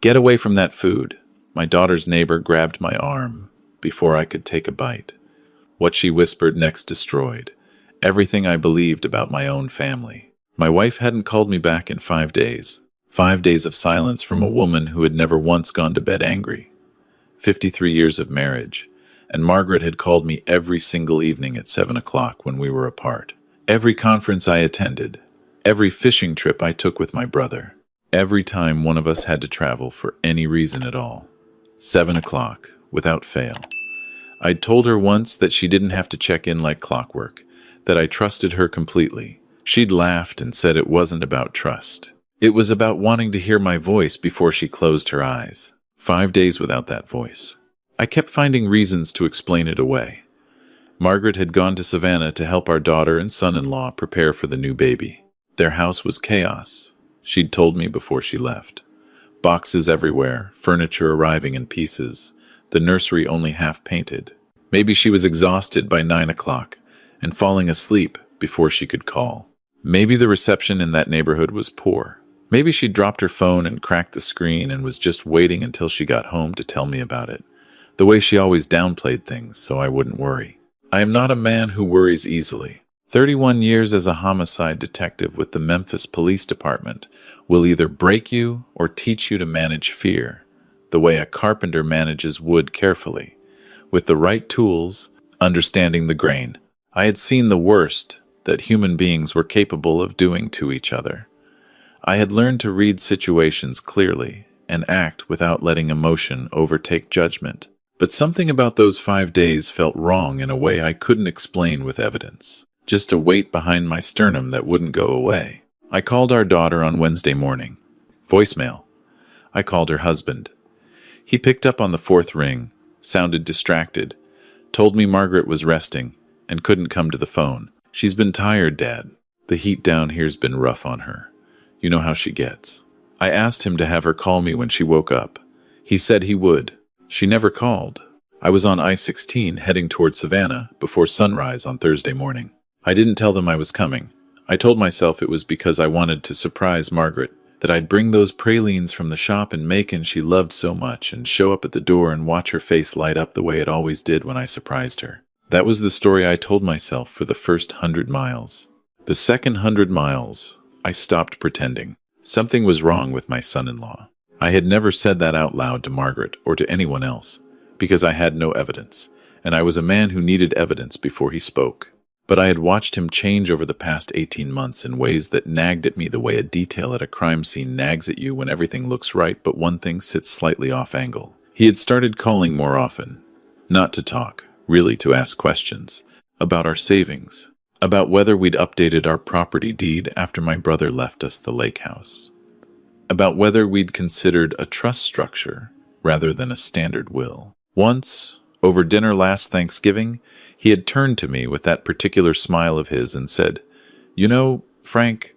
Get away from that food. My daughter's neighbor grabbed my arm before I could take a bite. What she whispered next destroyed everything I believed about my own family. My wife hadn't called me back in 5 days. 5 days of silence from a woman who had never once gone to bed angry. 53 years of marriage, and Margaret had called me every single evening at 7 o'clock when we were apart. Every conference I attended, every fishing trip I took with my brother, every time one of us had to travel for any reason at all. 7 o'clock, without fail. I'd told her once that she didn't have to check in like clockwork, that I trusted her completely. She'd laughed and said it wasn't about trust. It was about wanting to hear my voice before she closed her eyes. 5 days without that voice. I kept finding reasons to explain it away. Margaret had gone to Savannah to help our daughter and son-in-law prepare for the new baby. Their house was chaos, she'd told me before she left. Boxes everywhere, furniture arriving in pieces, the nursery only half painted. Maybe she was exhausted by 9 o'clock and falling asleep before she could call. Maybe the reception in that neighborhood was poor. Maybe she dropped her phone and cracked the screen and was just waiting until she got home to tell me about it, the way she always downplayed things so I wouldn't worry. I am not a man who worries easily. 31 years as a homicide detective with the Memphis Police Department will either break you or teach you to manage fear, the way a carpenter manages wood carefully. With the right tools, understanding the grain, I had seen the worst that human beings were capable of doing to each other. I had learned to read situations clearly and act without letting emotion overtake judgment. But something about those 5 days felt wrong in a way I couldn't explain with evidence. Just a weight behind my sternum that wouldn't go away. I called our daughter on Wednesday morning. Voicemail. I called her husband. He picked up on the 4th ring, sounded distracted, told me Margaret was resting and couldn't come to the phone. She's been tired, Dad. The heat down here's been rough on her. You know how she gets. I asked him to have her call me when she woke up. He said he would. She never called. I was on I-16 heading toward Savannah before sunrise on Thursday morning. I didn't tell them I was coming. I told myself it was because I wanted to surprise Margaret, that I'd bring those pralines from the shop in Macon she loved so much and show up at the door and watch her face light up the way it always did when I surprised her. That was the story I told myself for the first 100 miles. The second 100 miles, I stopped pretending. Something was wrong with my son-in-law. I had never said that out loud to Margaret or to anyone else, because I had no evidence, and I was a man who needed evidence before he spoke. But I had watched him change over the past 18 months in ways that nagged at me the way a detail at a crime scene nags at you when everything looks right but one thing sits slightly off angle. He had started calling more often, not to talk, really to ask questions, about our savings, about whether we'd updated our property deed after my brother left us the lake house, about whether we'd considered a trust structure rather than a standard will. Once, over dinner last Thanksgiving, he had turned to me with that particular smile of his and said, "You know, Frank,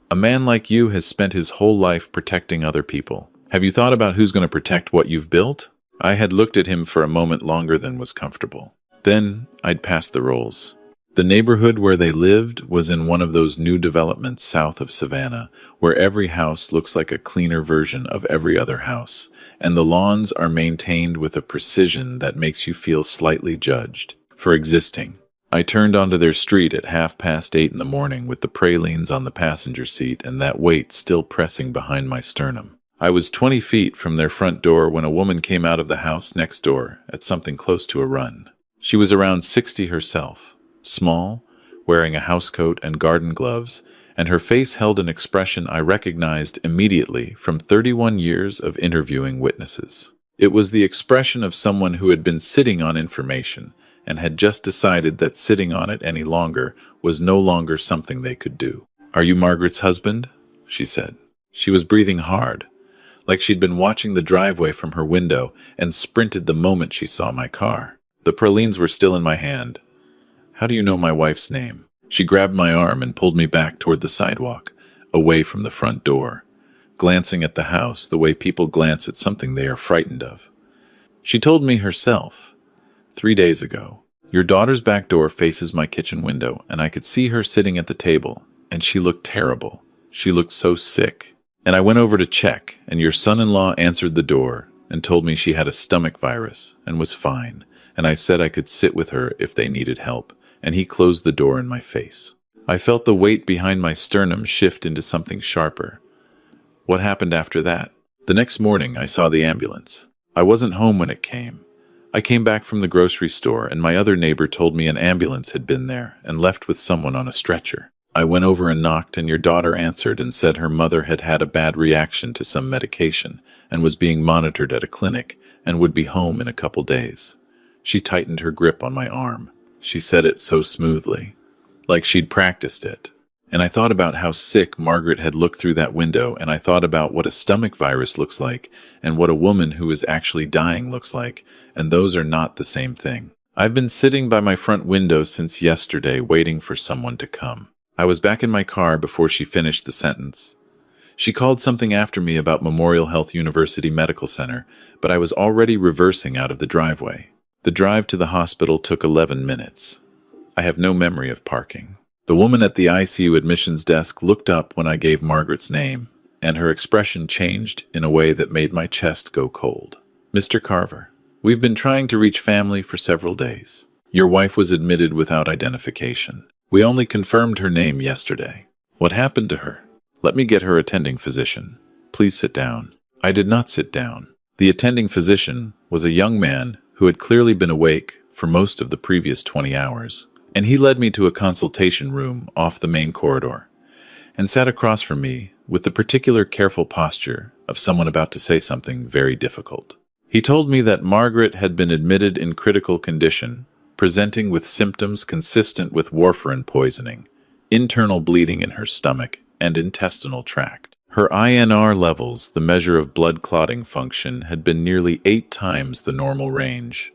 a man like you has spent his whole life protecting other people. Have you thought about who's going to protect what you've built?" I had looked at him for a moment longer than was comfortable. Then I'd passed the rolls. The neighborhood where they lived was in one of those new developments south of Savannah, where every house looks like a cleaner version of every other house, and the lawns are maintained with a precision that makes you feel slightly judged for existing. I turned onto their street at 8:30 in the morning with the pralines on the passenger seat and that weight still pressing behind my sternum. I was 20 feet from their front door when a woman came out of the house next door at something close to a run. She was around 60 herself, small, wearing a housecoat and garden gloves, and her face held an expression I recognized immediately from 31 years of interviewing witnesses. It was the expression of someone who had been sitting on information and had just decided that sitting on it any longer was no longer something they could do. "Are you Margaret's husband?" she said. She was breathing hard, like she'd been watching the driveway from her window and sprinted the moment she saw my car. The pralines were still in my hand. "How do you know my wife's name?" She grabbed my arm and pulled me back toward the sidewalk, away from the front door, glancing at the house the way people glance at something they are frightened of. She told me herself, 3 days ago. "Your daughter's back door faces my kitchen window, and I could see her sitting at the table, and she looked terrible. She looked so sick. And I went over to check, and your son-in-law answered the door and told me she had a stomach virus and was fine, and I said I could sit with her if they needed help, and he closed the door in my face. I felt the weight behind my sternum shift into something sharper. What happened after that? The next morning, I saw the ambulance. I wasn't home when it came. I came back from the grocery store, and my other neighbor told me an ambulance had been there and left with someone on a stretcher. I went over and knocked, and your daughter answered and said her mother had had a bad reaction to some medication and was being monitored at a clinic and would be home in a couple days. She tightened her grip on my arm. She said it so smoothly, like she'd practiced it. And I thought about how sick Margaret had looked through that window, and I thought about what a stomach virus looks like and what a woman who is actually dying looks like, and those are not the same thing. I've been sitting by my front window since yesterday waiting for someone to come. I was back in my car before she finished the sentence. She called something after me about Memorial Health University Medical Center, but I was already reversing out of the driveway. The drive to the hospital took 11 minutes. I have no memory of parking. The woman at the ICU admissions desk looked up when I gave Margaret's name, and her expression changed in a way that made my chest go cold. Mr. Carver, we've been trying to reach family for several days. Your wife was admitted without identification. We only confirmed her name yesterday. What happened to her? Let me get her attending physician. Please sit down. I did not sit down. The attending physician was a young man who had clearly been awake for most of the previous 20 hours, and he led me to a consultation room off the main corridor and sat across from me with the particular careful posture of someone about to say something very difficult. He told me that Margaret had been admitted in critical condition, presenting with symptoms consistent with warfarin poisoning, internal bleeding in her stomach and intestinal tract. Her INR levels, the measure of blood clotting function, had been nearly 8 times the normal range.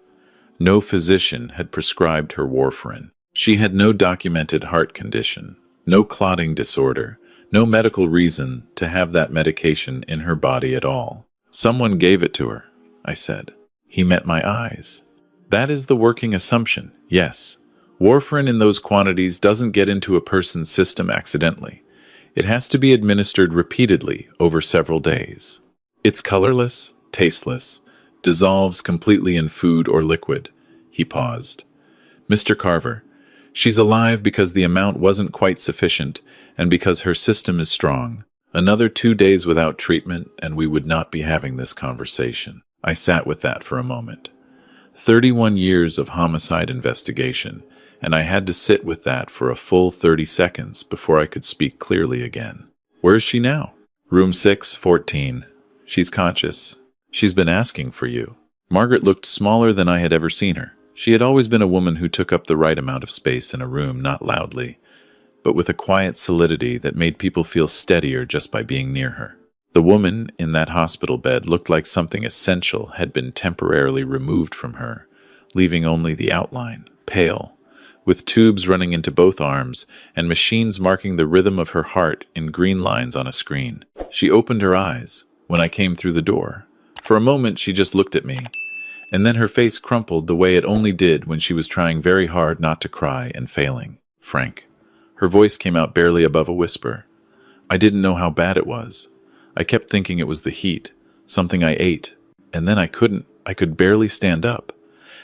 No physician had prescribed her warfarin. She had no documented heart condition, no clotting disorder, no medical reason to have that medication in her body at all. Someone gave it to her, I said. He met my eyes. That is the working assumption, yes. Warfarin in those quantities doesn't get into a person's system accidentally. It has to be administered repeatedly over several days. It's colorless, tasteless, dissolves completely in food or liquid. He paused. Mr. Carver, she's alive because the amount wasn't quite sufficient and because her system is strong. Another 2 days without treatment and we would not be having this conversation. I sat with that for a moment. 31 years of homicide investigation, and I had to sit with that for a full 30 seconds before I could speak clearly again. Where is she now? Room 614. She's conscious. She's been asking for you. Margaret looked smaller than I had ever seen her. She had always been a woman who took up the right amount of space in a room, not loudly, but with a quiet solidity that made people feel steadier just by being near her. The woman in that hospital bed looked like something essential had been temporarily removed from her, leaving only the outline, pale, with tubes running into both arms and machines marking the rhythm of her heart in green lines on a screen. She opened her eyes when I came through the door. For a moment, she just looked at me, and then her face crumpled the way it only did when she was trying very hard not to cry and failing. Frank. Her voice came out barely above a whisper. I didn't know how bad it was. I kept thinking it was the heat, something I ate, and then I couldn't. I could barely stand up.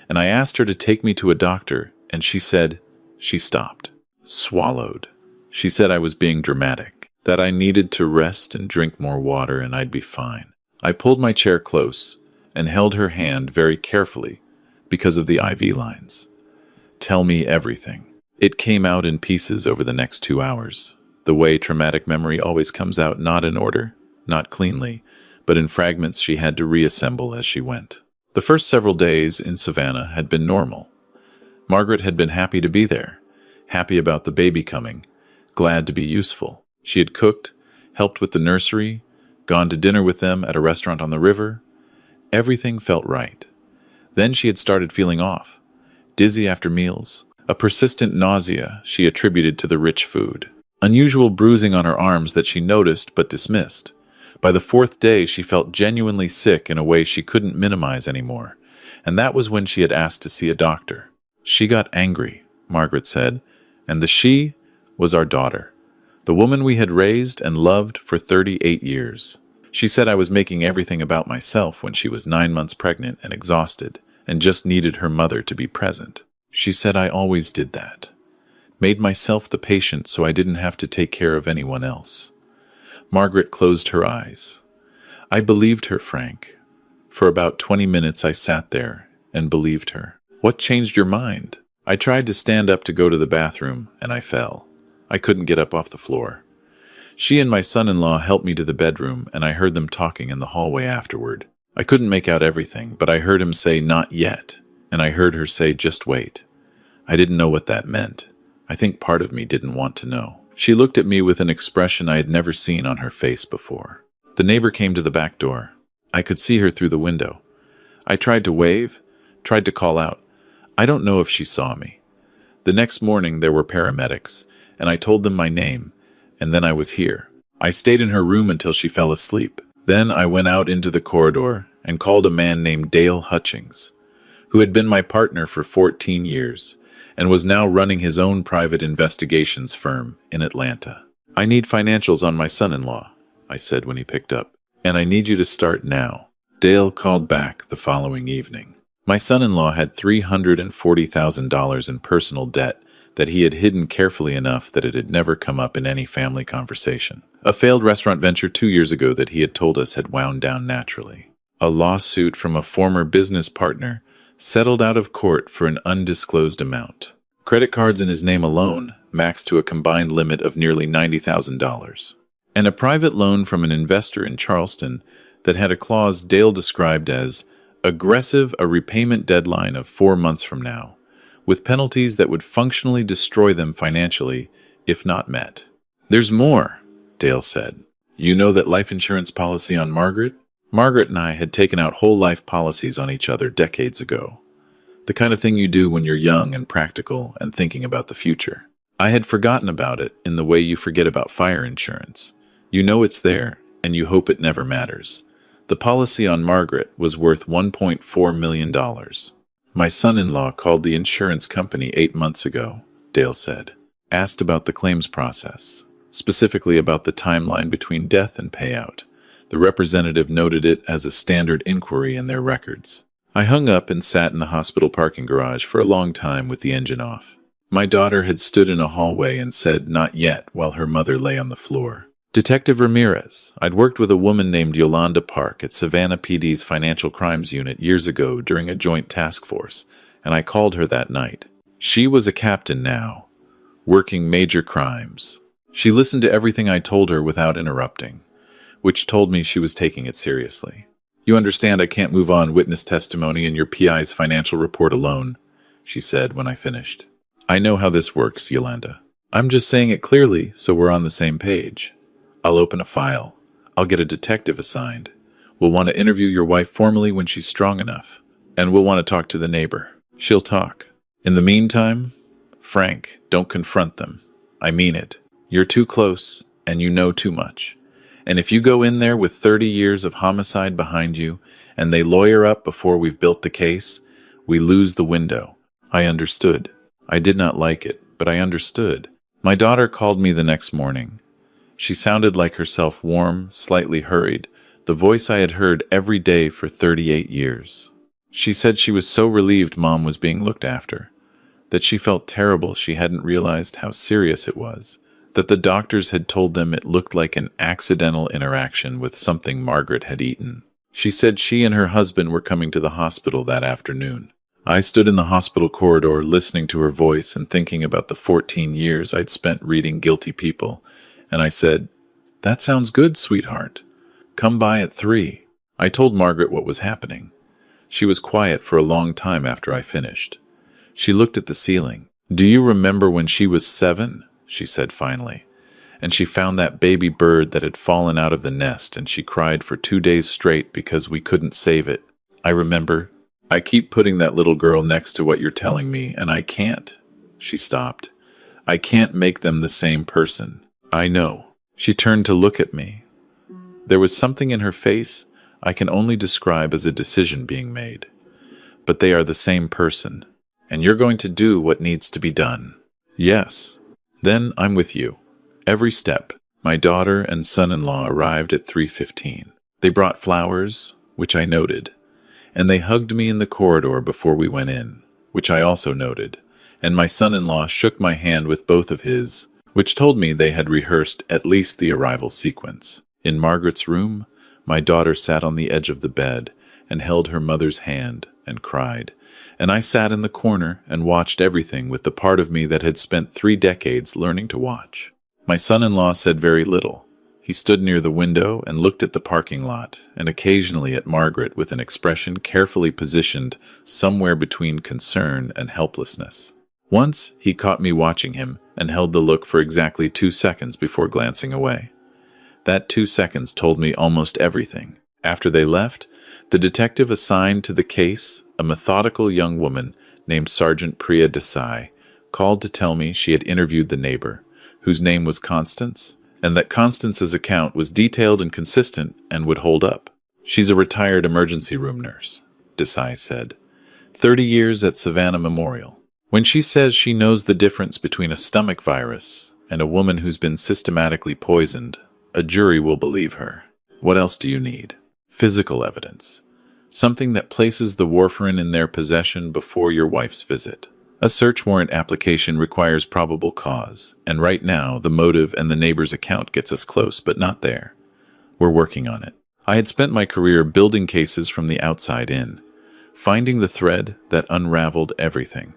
And I asked her to take me to a doctor, and she said, she stopped, swallowed. She said I was being dramatic, that I needed to rest and drink more water and I'd be fine. I pulled my chair close and held her hand very carefully because of the IV lines. Tell me everything. It came out in pieces over the next 2 hours, the way traumatic memory always comes out, not in order, not cleanly, but in fragments she had to reassemble as she went. The first several days in Savannah had been normal. Margaret had been happy to be there, happy about the baby coming, glad to be useful. She had cooked, helped with the nursery, gone to dinner with them at a restaurant on the river. Everything felt right. Then she had started feeling off, dizzy after meals, a persistent nausea she attributed to the rich food, unusual bruising on her arms that she noticed but dismissed. By the 4th day, she felt genuinely sick in a way she couldn't minimize anymore, and that was when she had asked to see a doctor. She got angry, Margaret said, and the she was our daughter. The woman we had raised and loved for 38 years. She said I was making everything about myself when she was 9 months pregnant and exhausted and just needed her mother to be present. She said I always did that. Made myself the patient so I didn't have to take care of anyone else. Margaret closed her eyes. I believed her, Frank. For about 20 minutes I sat there and believed her. What changed your mind? I tried to stand up to go to the bathroom, and I fell. I couldn't get up off the floor. She and my son-in-law helped me to the bedroom, and I heard them talking in the hallway afterward. I couldn't make out everything, but I heard him say, "Not yet," and I heard her say, "Just wait." I didn't know what that meant. I think part of me didn't want to know. She looked at me with an expression I had never seen on her face before. The neighbor came to the back door. I could see her through the window. I tried to wave, tried to call out. I don't know if she saw me. The next morning there were paramedics, and I told them my name, and then I was here. I stayed in her room until she fell asleep. Then I went out into the corridor and called a man named Dale Hutchings, who had been my partner for 14 years and was now running his own private investigations firm in Atlanta. "I need financials on my son-in-law," I said when he picked up, "and I need you to start now." Dale called back the following evening. My son-in-law had $340,000 in personal debt that he had hidden carefully enough that it had never come up in any family conversation. A failed restaurant venture 2 years ago that he had told us had wound down naturally. A lawsuit from a former business partner settled out of court for an undisclosed amount. Credit cards in his name alone maxed to a combined limit of nearly $90,000. And a private loan from an investor in Charleston that had a clause Dale described as aggressive, a repayment deadline of 4 months from now, with penalties that would functionally destroy them financially if not met. "There's more," Dale said. "You know that life insurance policy on Margaret? Margaret and I had taken out whole life policies on each other decades ago. The kind of thing you do when you're young and practical and thinking about the future. I had forgotten about it in the way you forget about fire insurance. You know it's there, and you hope it never matters. The policy on Margaret was worth $1.4 million. My son-in-law called the insurance company 8 months ago," Dale said. "Asked about the claims process, specifically about the timeline between death and payout. The representative noted it as a standard inquiry in their records. I hung up and sat in the hospital parking garage for a long time with the engine off. My daughter had stood in a hallway and said, 'Not yet,' while her mother lay on the floor. Detective Ramirez. I'd worked with a woman named Yolanda Park at Savannah PD's Financial Crimes Unit years ago during a joint task force, and I called her that night. She was a captain now, working major crimes. She listened to everything I told her without interrupting, which told me she was taking it seriously. 'You understand I can't move on witness testimony in your PI's financial report alone,' she said when I finished. 'I know how this works, Yolanda. I'm just saying it clearly so we're on the same page. I'll open a file. I'll get a detective assigned. We'll want to interview your wife formally when she's strong enough. And we'll want to talk to the neighbor. She'll talk. In the meantime, Frank, don't confront them. I mean it. You're too close, and you know too much. And if you go in there with 30 years of homicide behind you, and they lawyer up before we've built the case, we lose the window.' I understood. I did not like it, but I understood. My daughter called me the next morning. She sounded like herself, warm, slightly hurried, the voice I had heard every day for 38 years. She said she was so relieved Mom was being looked after, that she felt terrible she hadn't realized how serious it was, that the doctors had told them it looked like an accidental interaction with something Margaret had eaten. She said she and her husband were coming to the hospital that afternoon. I stood in the hospital corridor listening to her voice and thinking about the 14 years I'd spent reading Guilty People, and I said, 'That sounds good, sweetheart. Come by at 3. I told Margaret what was happening. She was quiet for a long time after I finished. She looked at the ceiling. 'Do you remember when she was 7? She said finally. And she found that baby bird that had fallen out of the nest, and she cried for 2 days straight because we couldn't save it. I remember. I keep putting that little girl next to what you're telling me, and I can't.' She stopped. 'I can't make them the same person.' 'I know.' She turned to look at me. There was something in her face I can only describe as a decision being made. 'But they are the same person, and you're going to do what needs to be done.' 'Yes.' 'Then I'm with you. Every step. My daughter and son-in-law arrived at 3:15. They brought flowers, which I noted, and they hugged me in the corridor before we went in, which I also noted, and my son-in-law shook my hand with both of his, which told me they had rehearsed at least the arrival sequence. In Margaret's room, my daughter sat on the edge of the bed and held her mother's hand and cried, and I sat in the corner and watched everything with the part of me that had spent 3 decades learning to watch. My son-in-law said very little. He stood near the window and looked at the parking lot and occasionally at Margaret with an expression carefully positioned somewhere between concern and helplessness. Once he caught me watching him and held the look for exactly 2 seconds before glancing away. That 2 seconds told me almost everything. After they left, the detective assigned to the case, a methodical young woman named Sergeant Priya Desai, called to tell me she had interviewed the neighbor, whose name was Constance, and that Constance's account was detailed and consistent and would hold up. She's a retired emergency room nurse, Desai said. 30 years at Savannah Memorial. When she says she knows the difference between a stomach virus and a woman who's been systematically poisoned, a jury will believe her. What else do you need? Physical evidence. Something that places the warfarin in their possession before your wife's visit. A search warrant application requires probable cause, and right now the motive and the neighbor's account gets us close, but not there. We're working on it. I had spent my career building cases from the outside in, finding the thread that unraveled everything.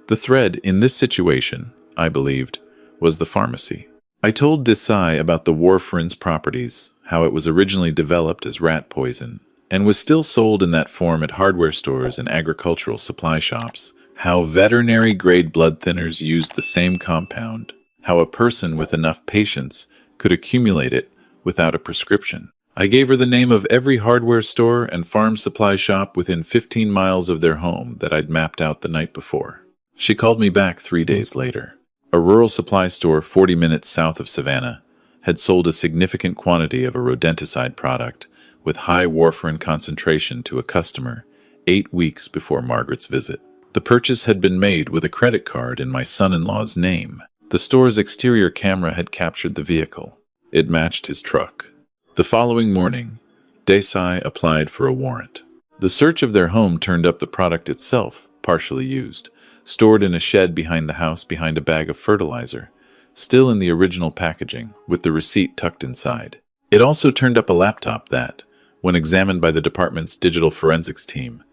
The thread in this situation, I believed, was the pharmacy. I told Desai about the warfarin's properties, how it was originally developed as rat poison, and was still sold in that form at hardware stores and agricultural supply shops, how veterinary-grade blood thinners used the same compound, how a person with enough patience could accumulate it without a prescription. I gave her the name of every hardware store and farm supply shop within 15 miles of their home that I'd mapped out the night before. She called me back 3 days later. A rural supply store 40 minutes south of Savannah had sold a significant quantity of a rodenticide product with high warfarin concentration to a customer 8 weeks before Margaret's visit. The purchase had been made with a credit card in my son-in-law's name. The store's exterior camera had captured the vehicle. It matched his truck. The following morning, Desai applied for a warrant. The search of their home turned up the product itself, partially used, stored in a shed behind the house behind a bag of fertilizer, still in the original packaging, with the receipt tucked inside. It also turned up a laptop that, when examined by the department's digital forensics team,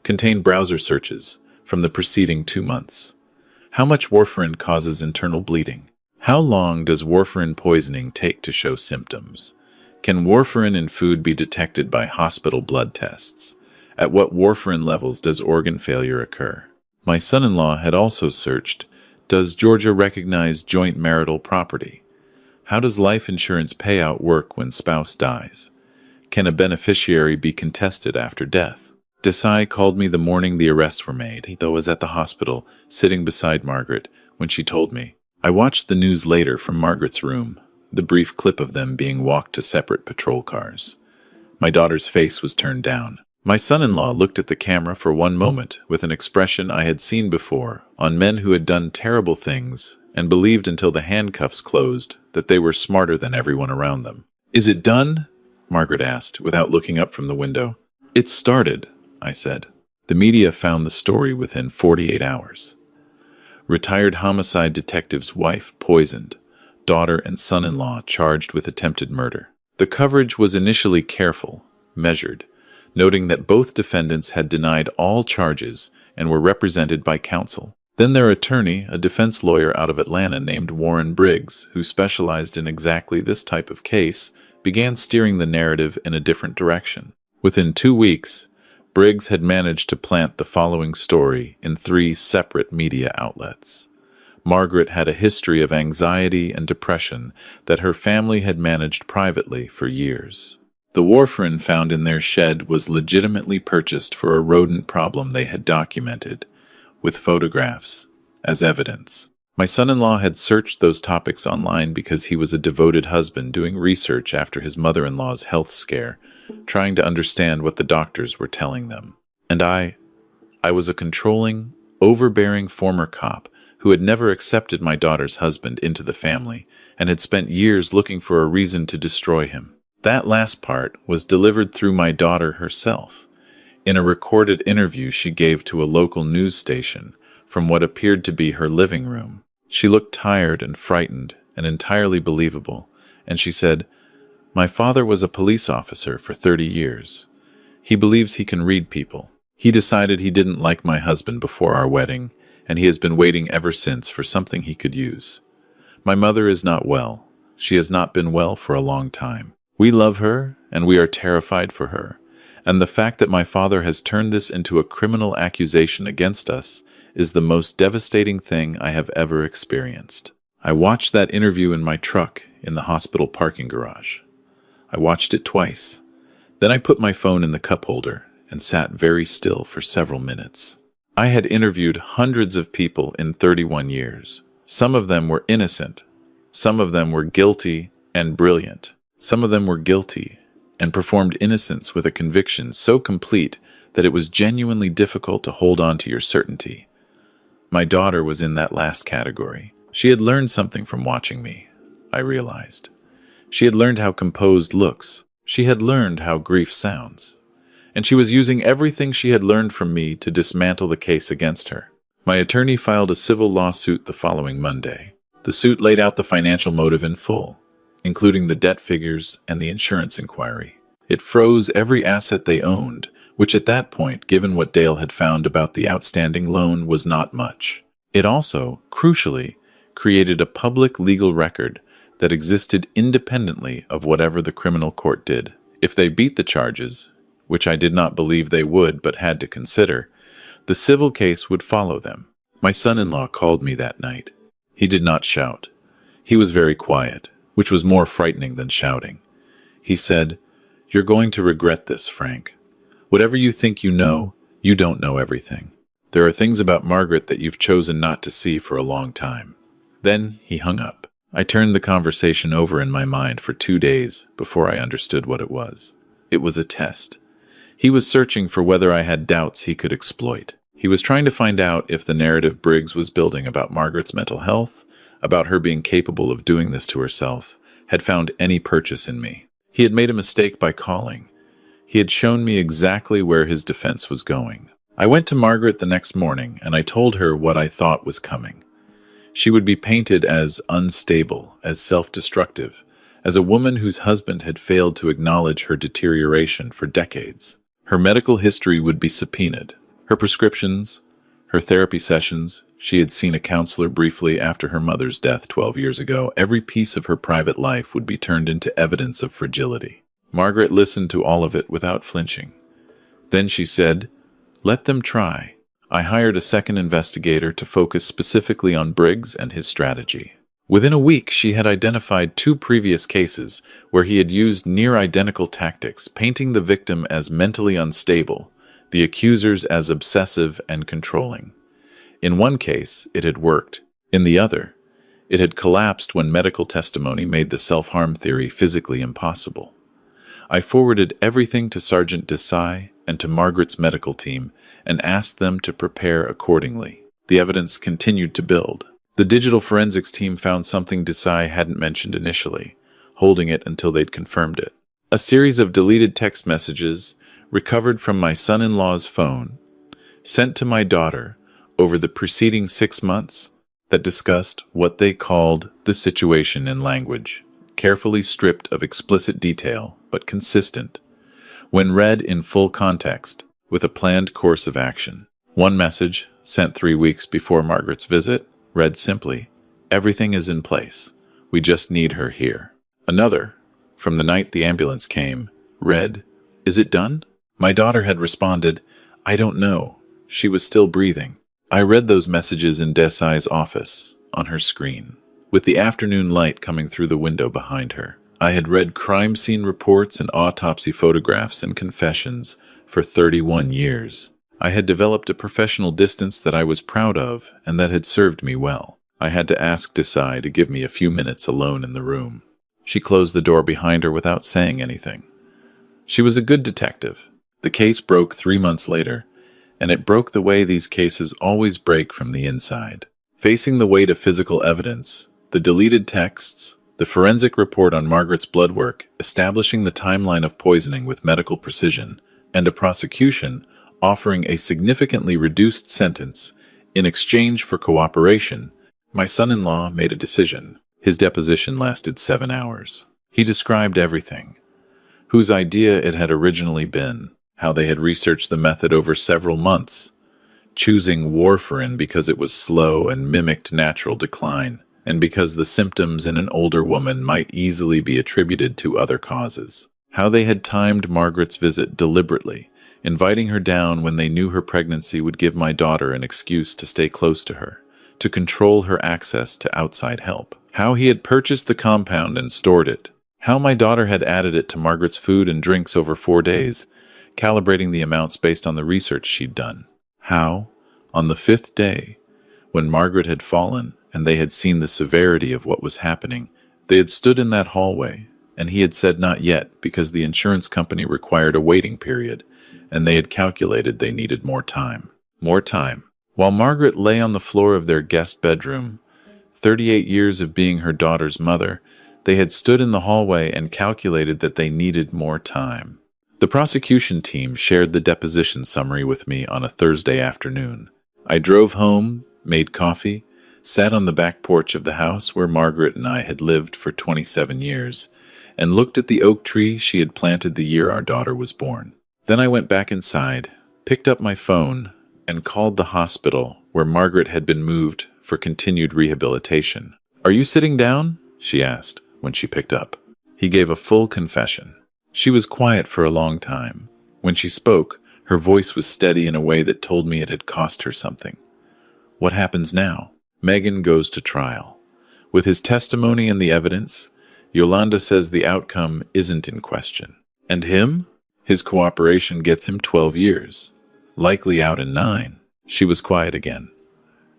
contained browser searches from the preceding 2 months. How much warfarin causes internal bleeding? How long does warfarin poisoning take to show symptoms? Can warfarin in food be detected by hospital blood tests? At what warfarin levels does organ failure occur? My son-in-law had also searched, does Georgia recognize joint marital property? How does life insurance payout work when spouse dies? Can a beneficiary be contested after death? Desai called me the morning the arrests were made, though I was at the hospital, sitting beside Margaret, when she told me. I watched the news later from Margaret's room, the brief clip of them being walked to separate patrol cars. My daughter's face was turned down. My son-in-law looked at the camera for one moment with an expression I had seen before on men who had done terrible things and believed until the handcuffs closed that they were smarter than everyone around them. "Is it done?" Margaret asked, without looking up from the window. "It started," I said. The media found the story within 48 hours. Retired homicide detective's wife poisoned, daughter and son-in-law charged with attempted murder. The coverage was initially careful, measured, noting that both defendants had denied all charges and were represented by counsel. Then their attorney, a defense lawyer out of Atlanta named Warren Briggs, who specialized in exactly this type of case, began steering the narrative in a different direction. Within 2 weeks, Briggs had managed to plant the following story in 3 separate media outlets. Margaret had a history of anxiety and depression that her family had managed privately for years. The warfarin found in their shed was legitimately purchased for a rodent problem they had documented, with photographs as evidence. My son-in-law had searched those topics online because he was a devoted husband doing research after his mother-in-law's health scare, trying to understand what the doctors were telling them. And I was a controlling, overbearing former cop who had never accepted my daughter's husband into the family and had spent years looking for a reason to destroy him. That last part was delivered through my daughter herself, in a recorded interview she gave to a local news station from what appeared to be her living room. She looked tired and frightened and entirely believable, and she said, "My father was a police officer for 30 years. He believes he can read people. He decided he didn't like my husband before our wedding, and he has been waiting ever since for something he could use. My mother is not well. She has not been well for a long time. We love her, and we are terrified for her. And the fact that my father has turned this into a criminal accusation against us is the most devastating thing I have ever experienced." I watched that interview in my truck in the hospital parking garage. I watched it twice. Then I put my phone in the cup holder and sat very still for several minutes. I had interviewed hundreds of people in 31 years. Some of them were innocent. Some of them were guilty and brilliant. Some of them were guilty and performed innocence with a conviction so complete that it was genuinely difficult to hold on to your certainty. My daughter was in that last category. She had learned something from watching me, I realized. She had learned how composed looks. She had learned how grief sounds. And she was using everything she had learned from me to dismantle the case against her. My attorney filed a civil lawsuit the following Monday. The suit laid out the financial motive in full, including the debt figures and the insurance inquiry. It froze every asset they owned, which at that point, given what Dale had found about the outstanding loan, was not much. It also, crucially, created a public legal record that existed independently of whatever the criminal court did. If they beat the charges, which I did not believe they would but had to consider, the civil case would follow them. My son-in-law called me that night. He did not shout. He was very quiet, which was more frightening than shouting. He said, "You're going to regret this, Frank. Whatever you think you know, you don't know everything. There are things about Margaret that you've chosen not to see for a long time." Then he hung up. I turned the conversation over in my mind for 2 days before I understood what it was. It was a test. He was searching for whether I had doubts he could exploit. He was trying to find out if the narrative Briggs was building about Margaret's mental health, about her being capable of doing this to herself, had found any purchase in me. He had made a mistake by calling. He had shown me exactly where his defense was going. I went to Margaret the next morning, and I told her what I thought was coming. She would be painted as unstable, as self-destructive, as a woman whose husband had failed to acknowledge her deterioration for decades. Her medical history would be subpoenaed. Her prescriptions, her therapy sessions, she had seen a counselor briefly after her mother's death 12 years ago. Every piece of her private life would be turned into evidence of fragility. Margaret listened to all of it without flinching. Then she said, "Let them try." I hired a second investigator to focus specifically on Briggs and his strategy. Within a week, she had identified 2 previous cases where he had used near-identical tactics, painting the victim as mentally unstable, the accusers as obsessive and controlling. In one case, it had worked. In the other, it had collapsed when medical testimony made the self-harm theory physically impossible. I forwarded everything to Sergeant Desai and to Margaret's medical team and asked them to prepare accordingly. The evidence continued to build. The digital forensics team found something Desai hadn't mentioned initially, holding it until they'd confirmed it. A series of deleted text messages recovered from my son-in-law's phone, sent to my daughter over the preceding 6 months, that discussed what they called the situation in language, carefully stripped of explicit detail, but consistent, when read in full context, with a planned course of action. One message, sent 3 weeks before Margaret's visit, read simply, "Everything is in place. We just need her here." Another, from the night the ambulance came, read, "Is it done?" My daughter had responded, "I don't know. She was still breathing." I read those messages in Desai's office, on her screen, with the afternoon light coming through the window behind her. I had read crime scene reports and autopsy photographs and confessions for 31 years. I had developed a professional distance that I was proud of and that had served me well. I had to ask Desai to give me a few minutes alone in the room. She closed the door behind her without saying anything. She was a good detective. The case broke 3 months later, and it broke the way these cases always break from the inside. Facing the weight of physical evidence, the deleted texts, the forensic report on Margaret's blood work establishing the timeline of poisoning with medical precision, and a prosecution offering a significantly reduced sentence in exchange for cooperation, my son-in-law made a decision. His deposition lasted 7 hours. He described everything: whose idea it had originally been, how they had researched the method over several months, choosing warfarin because it was slow and mimicked natural decline, and because the symptoms in an older woman might easily be attributed to other causes. How they had timed Margaret's visit deliberately, inviting her down when they knew her pregnancy would give my daughter an excuse to stay close to her, to control her access to outside help. How he had purchased the compound and stored it. How my daughter had added it to Margaret's food and drinks over 4 days, calibrating the amounts based on the research she'd done. How, on the 5th day, when Margaret had fallen and they had seen the severity of what was happening, they had stood in that hallway, and he had said not yet because the insurance company required a waiting period, and they had calculated they needed more time. More time. While Margaret lay on the floor of their guest bedroom, 38 years of being her daughter's mother, they had stood in the hallway and calculated that they needed more time. The prosecution team shared the deposition summary with me on a Thursday afternoon. I drove home, made coffee, sat on the back porch of the house where Margaret and I had lived for 27 years, and looked at the oak tree she had planted the year our daughter was born. Then I went back inside, picked up my phone, and called the hospital where Margaret had been moved for continued rehabilitation. "Are you sitting down?" she asked when she picked up. He gave a full confession. She was quiet for a long time. When she spoke, her voice was steady in a way that told me it had cost her something. "What happens now?" Megan goes to trial. With his testimony and the evidence, Yolanda says the outcome isn't in question. And him? His cooperation gets him 12 years. Likely out in 9. She was quiet again.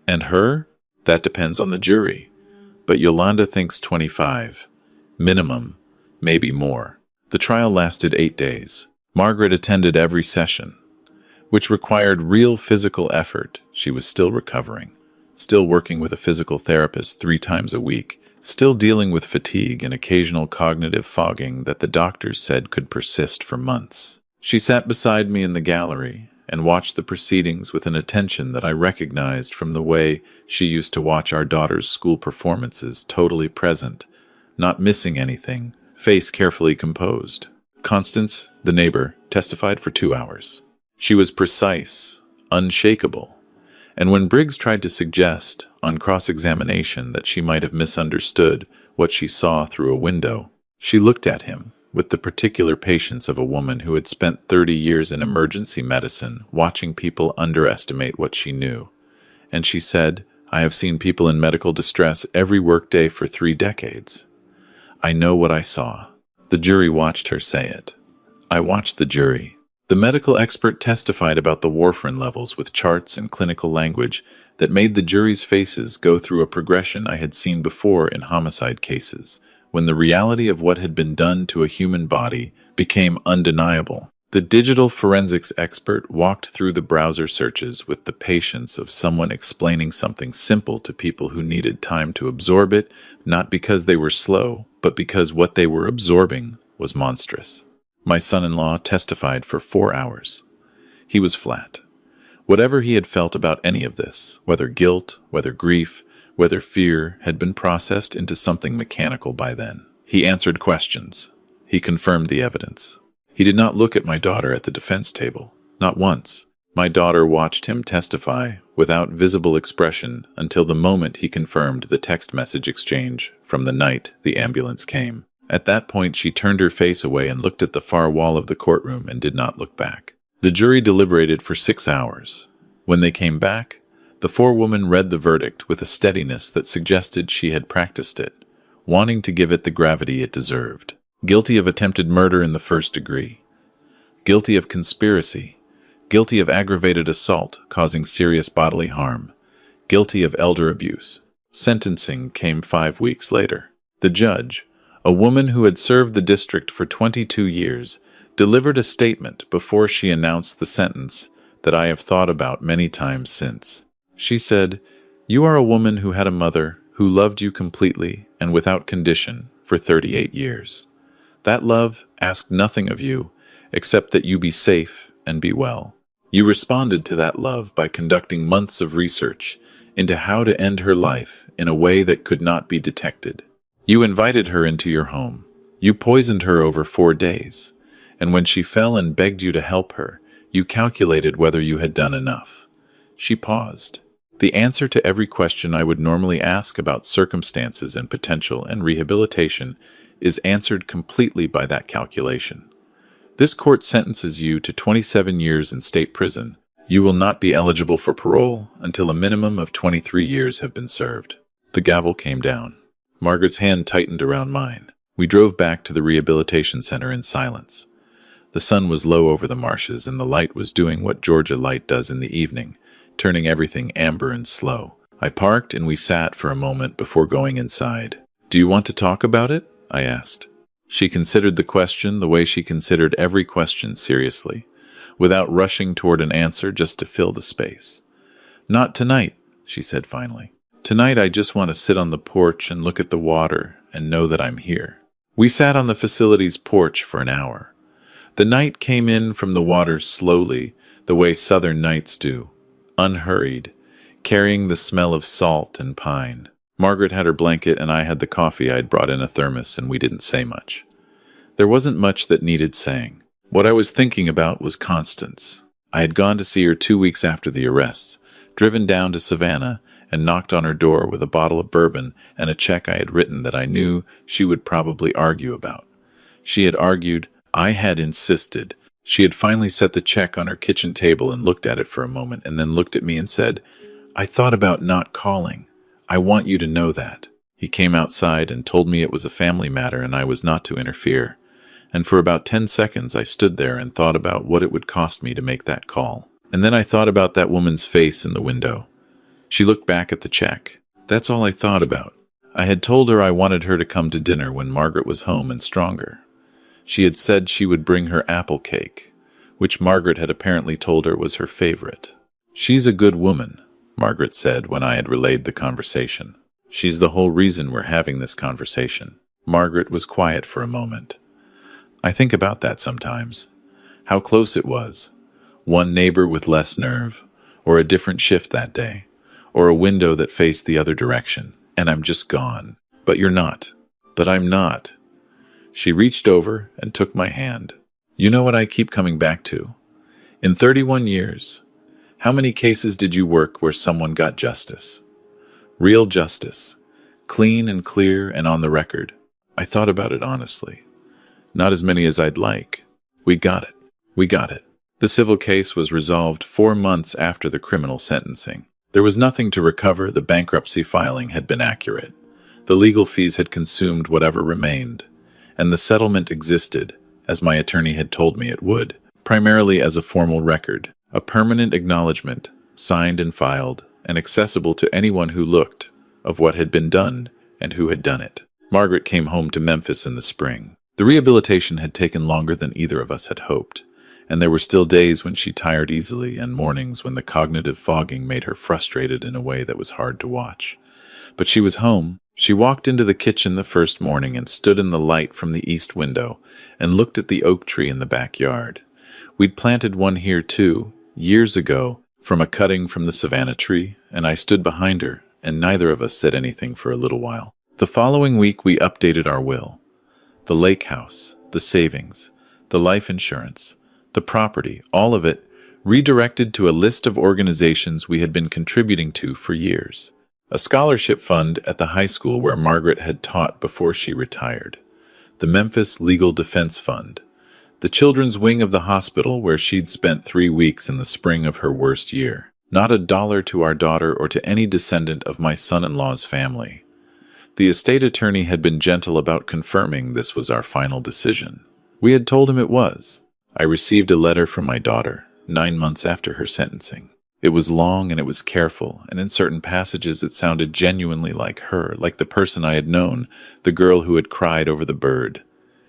And her? That depends on the jury. But Yolanda thinks 25. Minimum, maybe more. The trial lasted 8 days. Margaret attended every session, which required real physical effort. She was still recovering, still working with a physical therapist 3 times a week, still dealing with fatigue and occasional cognitive fogging that the doctors said could persist for months. She sat beside me in the gallery and watched the proceedings with an attention that I recognized from the way she used to watch our daughter's school performances, totally present, not missing anything, face carefully composed. Constance, the neighbor, testified for 2 hours. She was precise, unshakable, and when Briggs tried to suggest, on cross-examination, that she might have misunderstood what she saw through a window, she looked at him with the particular patience of a woman who had spent 30 years in emergency medicine watching people underestimate what she knew. And she said, "I have seen people in medical distress every workday for 3 decades. I know what I saw." The jury watched her say it. I watched the jury. The medical expert testified about the warfarin levels with charts and clinical language that made the jury's faces go through a progression I had seen before in homicide cases, when the reality of what had been done to a human body became undeniable. The digital forensics expert walked through the browser searches with the patience of someone explaining something simple to people who needed time to absorb it, not because they were slow, but because what they were absorbing was monstrous. My son-in-law testified for 4 hours. He was flat. Whatever he had felt about any of this, whether guilt, whether grief, whether fear, had been processed into something mechanical by then. He answered questions. He confirmed the evidence. He did not look at my daughter at the defense table, not once. My daughter watched him testify without visible expression until the moment he confirmed the text message exchange from the night the ambulance came. At that point, she turned her face away and looked at the far wall of the courtroom and did not look back. The jury deliberated for 6 hours. When they came back, the forewoman read the verdict with a steadiness that suggested she had practiced it, wanting to give it the gravity it deserved. Guilty of attempted murder in the 1st degree. Guilty of conspiracy. Guilty of aggravated assault causing serious bodily harm. Guilty of elder abuse. Sentencing came 5 weeks later. The judge, a woman who had served the district for 22 years, delivered a statement before she announced the sentence that I have thought about many times since. She said, You are a woman who had a mother who loved you completely and without condition for 38 years. That love asked nothing of you except that you be safe and be well. You responded to that love by conducting months of research into how to end her life in a way that could not be detected. You invited her into your home. You poisoned her over 4 days. And when she fell and begged you to help her, you calculated whether you had done enough. She paused. The answer to every question I would normally ask about circumstances and potential and rehabilitation is answered completely by that calculation. This court sentences you to 27 years in state prison. You will not be eligible for parole until a minimum of 23 years have been served. The gavel came down. Margaret's hand tightened around mine. We drove back to the rehabilitation center in silence. The sun was low over the marshes, and the light was doing what Georgia light does in the evening, turning everything amber and slow. I parked and we sat for a moment before going inside. "Do you want to talk about it?" I asked. She considered the question the way she considered every question seriously, without rushing toward an answer just to fill the space. "Not tonight," she said finally. "Tonight I just want to sit on the porch and look at the water and know that I'm here." We sat on the facility's porch for an hour. The night came in from the water slowly, the way southern nights do, unhurried, carrying the smell of salt and pine. Margaret had her blanket and I had the coffee I'd brought in a thermos, and we didn't say much. There wasn't much that needed saying. What I was thinking about was Constance. I had gone to see her 2 weeks after the arrests, driven down to Savannah, and knocked on her door with a bottle of bourbon and a check I had written that I knew she would probably argue about. She had argued, I had insisted. She had finally set the check on her kitchen table and looked at it for a moment and then looked at me and said, "I thought about not calling. I want you to know that." He came outside and told me it was a family matter and I was not to interfere. And for about 10 seconds I stood there and thought about what it would cost me to make that call. And then I thought about that woman's face in the window. She looked back at the check. That's all I thought about. I had told her I wanted her to come to dinner when Margaret was home and stronger. She had said she would bring her apple cake, which Margaret had apparently told her was her favorite. "She's a good woman," Margaret said when I had relayed the conversation. "She's the whole reason we're having this conversation." Margaret was quiet for a moment. I think about that sometimes. How close it was. One neighbor with less nerve, or a different shift that day, or a window that faced the other direction, and I'm just gone. But you're not. But I'm not. She reached over and took my hand. "You know what I keep coming back to? In 31 years, how many cases did you work where someone got justice? Real justice. Clean and clear and on the record." I thought about it honestly. Not as many as I'd like. We got it. We got it. The civil case was resolved 4 months after the criminal sentencing. There was nothing to recover. The bankruptcy filing had been accurate. The legal fees had consumed whatever remained. And the settlement existed, as my attorney had told me it would, primarily as a formal record, a permanent acknowledgement, signed and filed, and accessible to anyone who looked, of what had been done and who had done it. Margaret came home to Memphis in the spring. The rehabilitation had taken longer than either of us had hoped, and there were still days when she tired easily and mornings when the cognitive fogging made her frustrated in a way that was hard to watch. But she was home. She walked into the kitchen the first morning and stood in the light from the east window and looked at the oak tree in the backyard. We'd planted one here too, years ago, from a cutting from the Savannah tree, and I stood behind her, and neither of us said anything for a little while. The following week we updated our will. The lake house, the savings, the life insurance, the property, all of it redirected to a list of organizations we had been contributing to for years. A scholarship fund at the high school where Margaret had taught before she retired. The Memphis Legal Defense Fund. The children's wing of the hospital where she'd spent 3 weeks in the spring of her worst year. Not a dollar to our daughter or to any descendant of my son-in-law's family. The estate attorney had been gentle about confirming this was our final decision. We had told him it was. I received a letter from my daughter, 9 months after her sentencing. It was long and it was careful, and in certain passages it sounded genuinely like her, like the person I had known, the girl who had cried over the bird.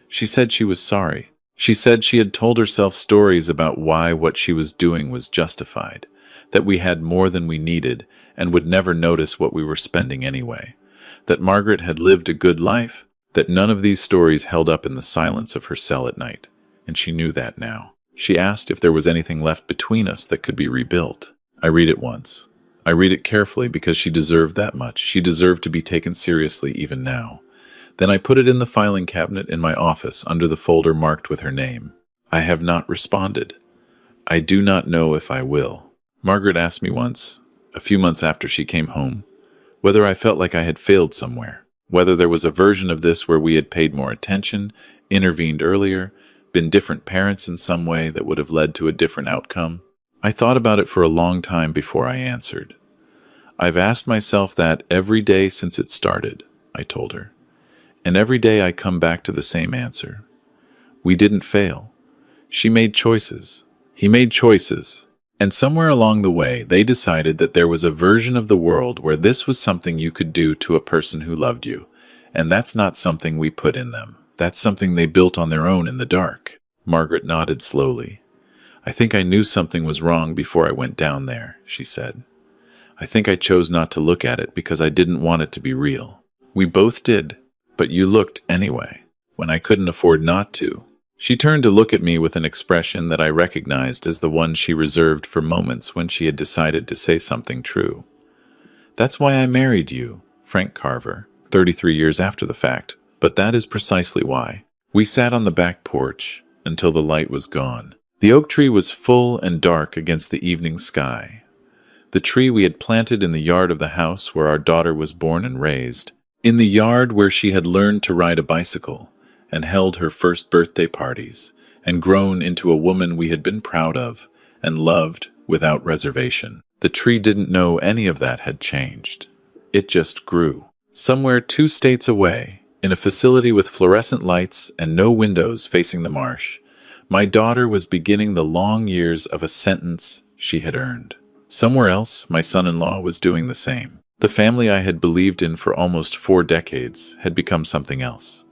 She said she was sorry. She said she had told herself stories about why what she was doing was justified, that we had more than we needed and would never notice what we were spending anyway, that Margaret had lived a good life, that none of these stories held up in the silence of her cell at night, and she knew that now. She asked if there was anything left between us that could be rebuilt. I read it once. I read it carefully because she deserved that much. She deserved to be taken seriously even now. Then I put it in the filing cabinet in my office under the folder marked with her name. I have not responded. I do not know if I will. Margaret asked me once, a few months after she came home, whether I felt like I had failed somewhere, whether there was a version of this where we had paid more attention, intervened earlier, been different parents in some way that would have led to a different outcome. I thought about it for a long time before I answered. I've asked myself that every day since it started, I told her. And every day I come back to the same answer. We didn't fail. She made choices. He made choices. And somewhere along the way, they decided that there was a version of the world where this was something you could do to a person who loved you. And that's not something we put in them. That's something they built on their own in the dark. Margaret nodded slowly. I think I knew something was wrong before I went down there, she said. I think I chose not to look at it because I didn't want it to be real. We both did. But you looked anyway, when I couldn't afford not to. She turned to look at me with an expression that I recognized as the one she reserved for moments when she had decided to say something true. That's why I married you, Frank Carver, 33 years after the fact, but that is precisely why. We sat on the back porch until the light was gone. The oak tree was full and dark against the evening sky. The tree we had planted in the yard of the house where our daughter was born and raised, in the yard where she had learned to ride a bicycle and held her first birthday parties and grown into a woman we had been proud of and loved without reservation. The tree didn't know any of that had changed. It just grew. Somewhere 2 states away, in a facility with fluorescent lights and no windows facing the marsh, my daughter was beginning the long years of a sentence she had earned. Somewhere else, my son-in-law was doing the same. The family I had believed in for almost 4 decades had become something else.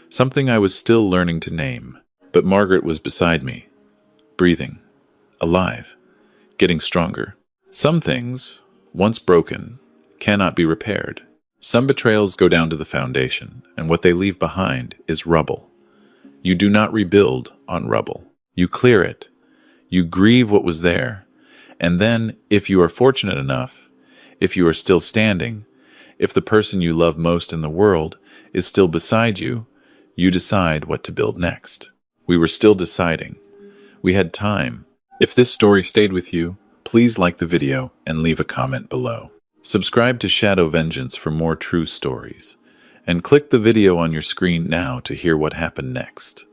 Something I was still learning to name. But Margaret was beside me, breathing, alive, getting stronger. Some things, once broken, cannot be repaired. Some betrayals go down to the foundation, and what they leave behind is rubble. You do not rebuild on rubble. You clear it. You grieve what was there. And then, if you are fortunate enough, if you are still standing, if the person you love most in the world is still beside you, you decide what to build next. We were still deciding. We had time. If this story stayed with you, please like the video and leave a comment below. Subscribe to Shadow Vengeance for more true stories, and click the video on your screen now to hear what happened next.